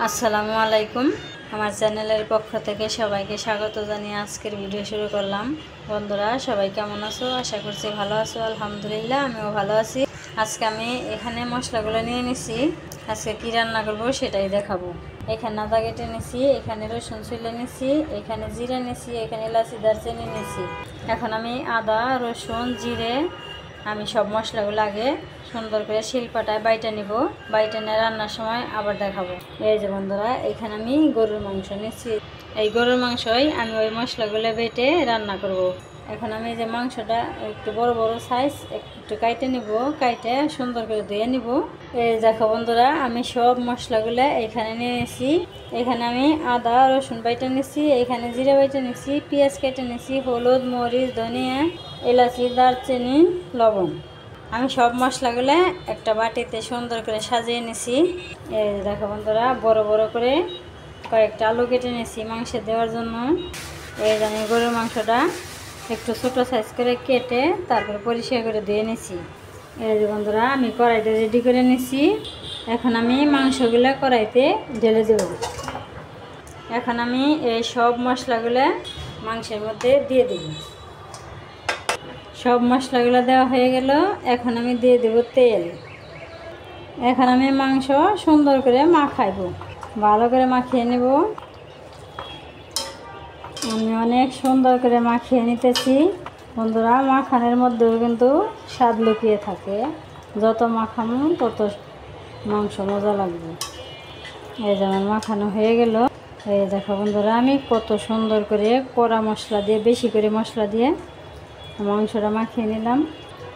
আসসালামু আলাইকুম। আমার চ্যানেলের পক্ষ থেকে সবাইকে স্বাগত জানিয়ে আজকের ভিডিও শুরু করলাম। বন্ধুরা সবাই কেমন আছো? আশা করছি ভালো আছো। আলহামদুলিল্লাহ আমিও ভালো আছি। আজকে আমি এখানে মশলাগুলো নিয়ে নিছি। আজকে কি রান্না করব সেটাই দেখাবো। এখানে আদা কেটে নিছি, এখানে রসুন ছুলে নিছি, এখানে জিরা নিছি, এখানে এলাচি দারচিনি নিছি। এখন আমি আদা রসুন জিরে আমি সব মশলাগুলো আগে সুন্দর করে শিলপাটায় বাইটা নিব। বাইটা নিয়ে রান্নার সময় আবার দেখাবো। এই যে বন্ধুরা, এখানে আমি গরুর মাংস নিচ্ছি। এই গরুর মাংসই আমি ওই মশলাগুলো বেটে রান্না করব। এখন আমি যে মাংসটা একটু বড় বড় সাইজ একটু কাইটে নিব, কাইটে সুন্দর করে ধুয়ে নিব। এই দেখো বন্ধুরা, আমি সব মশলাগুলো এখানে নিয়ে নিয়েছি। এখানে আমি আদা রসুন বাইটা নিচ্ছি, এখানে জিরা বাইটা নিচ্ছি, পেঁয়াজ কেটে নিচ্ছি, হলুদ মরিচ ধনিয়া এলাচি দারচিনি লবণ। আমি সব মশলাগুলো একটা বাটিতে সুন্দর করে সাজিয়ে নিছি। এই দেখো বন্ধুরা, বড় বড় করে কয়েকটা আলু কেটে নিয়েছি মাংসে দেওয়ার জন্য। এই যে আমি গরুর মাংসটা একটু ছোটো সাইজ করে কেটে তারপরে পরিষ্কার করে দিয়ে নিছি। এই যে বন্ধুরা, আমি কড়াইতে রেডি করে নিছি। এখন আমি মাংসগুলো কড়াইতে ঢেলে দেব। এখন আমি এই সব মশলাগুলো মাংসের মধ্যে দিয়ে দেব। সব মশলাগুলো দেওয়া হয়ে গেল। এখন আমি দিয়ে দেব তেল। এখন আমি মাংস সুন্দর করে মাখাইব, ভালো করে মাখিয়ে নেব। আমি অনেক সুন্দর করে মাখিয়ে নিতেছি। বন্ধুরা, মাখানোর মধ্যেও কিন্তু স্বাদ লুকিয়ে থাকে। যত মাখানো তত মাংস মজা লাগবে। এই যেমন মাখানো হয়ে গেল। এই দেখো বন্ধুরা, আমি কত সুন্দর করে কড়া মশলা দিয়ে বেশি করে মশলা দিয়ে মাংসটা মাখিয়ে নিলাম।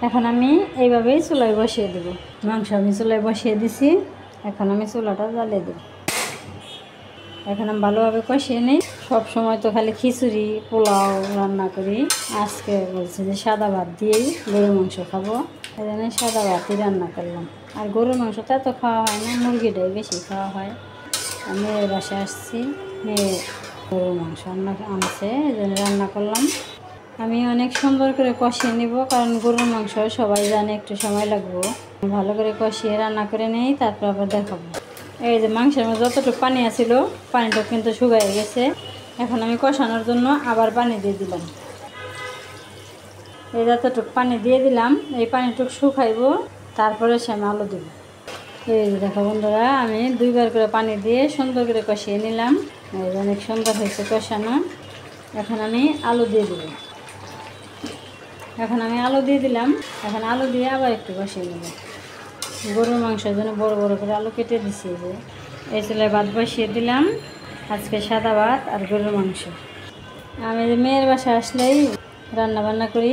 এখন আমি এইভাবেই চুলায় বসিয়ে দেব। মাংস আমি চুলায় বসিয়ে দিছি। এখন আমি চুলাটা জ্বালিয়ে দেব। এখন আমি ভালোভাবে কষিয়ে নিই। সব সময় তো খালি খিচুড়ি পোলাও রান্না করি। আজকে বলছি যে সাদা ভাত দিয়েই গরুর মাংস খাবো, এই জন্য সাদা ভাতই রান্না করলাম। আর গরুর মাংসটা তো খাওয়া হয় না, মুরগিটাই বেশি খাওয়া হয়। মেয়ের বাসায় আসছি, মেয়ে গরুর মাংস আনছে, এই জন্য রান্না করলাম। আমি অনেক সুন্দর করে কষিয়ে নিব, কারণ গরুর মাংস সবাই জানে একটু সময় লাগবে। ভালো করে কষিয়ে রান্না করে নেই, তারপর আবার দেখাবো। এই যে মাংসের মধ্যে যতটুকু পানি আছিল পানিটা কিন্তু শুকিয়ে গেছে। এখন আমি কষানোর জন্য আবার পানি দিয়ে দিলাম। এই যতটুকু পানি দিয়ে দিলাম, এই পানিটুকু শুকাইব, তারপরে সে আমি আলু দেব। এই যে দেখো বন্ধুরা, আমি দুইবার করে পানি দিয়ে সুন্দর করে কষিয়ে নিলাম। এই যে অনেক সুন্দর হয়েছে কষানো। এখন আমি আলু দিয়ে দেব। এখন আমি আলু দিয়ে দিলাম। এখন আলু দিয়ে আবার একটু কষিয়ে নেব। গরুর মাংসের জন্য বড় বড় করে আলু কেটে দিছি। যে এই চুলায় ভাত বসিয়ে দিলাম। আজকে সাদা ভাত আর গরুর মাংস। আমি মেয়ের বাসায় আসলেই রান্না বান্না করি।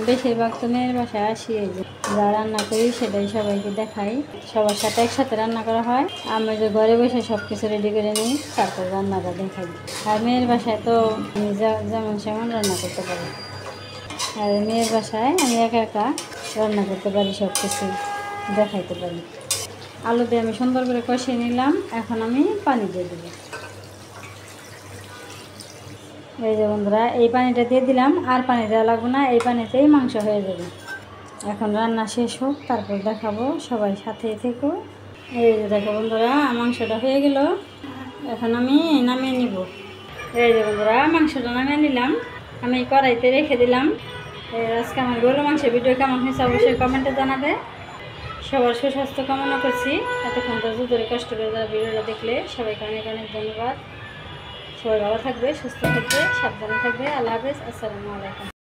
বেশিরভাগ তো মেয়ের বাসায় আসি, যে যা রান্না করি সেটাই সবাইকে দেখাই। সবার সাথে একসাথে রান্না করা হয়। আমি যে ঘরে বসে সব কিছু রেডি করে নিই, তারপর রান্নাটা দেখাই। আর মেয়ের বাসায় তো আমি যেমন সেমন রান্না করতে পারি। আর মেয়ের বাসায় আমি একা একা রান্না করতে পারি, সব কিছু দেখাইতে পারি। আলু দিয়ে আমি সুন্দর করে কষিয়ে নিলাম। এখন আমি পানি দিয়ে দেব। এই যে বন্ধুরা, এই পানিটা দিয়ে দিলাম, আর পানি দেওয়া লাগবে না, এই পানিতেই মাংস হয়ে যাবে। এখন রান্না শেষ হোক, তারপর দেখাবো। সবাই সাথে থেকো। এই যে দেখো বন্ধুরা, মাংসটা হয়ে গেল। এখন আমি নামিয়ে নিব। এই যে বন্ধুরা, মাংসটা নামিয়ে নিলাম, আমি কড়াইতে রেখে দিলাম। আজকে আমার গরুর মাংসের ভিডিও কেমন হয়েছে অবশ্যই কমেন্টে জানাবে। সবার সুস্বাস্থ্য কামনা করছি। এতক্ষণ তো ধরে কষ্ট করে যারা ভিডিওটা দেখলে সবাইকে অনেক অনেক ধন্যবাদ। সবাই ভালো থাকবে, সুস্থ থাকবে, সাবধানে থাকবে। আল্লাহ হাফেজ। আসসালামু আলাইকুম।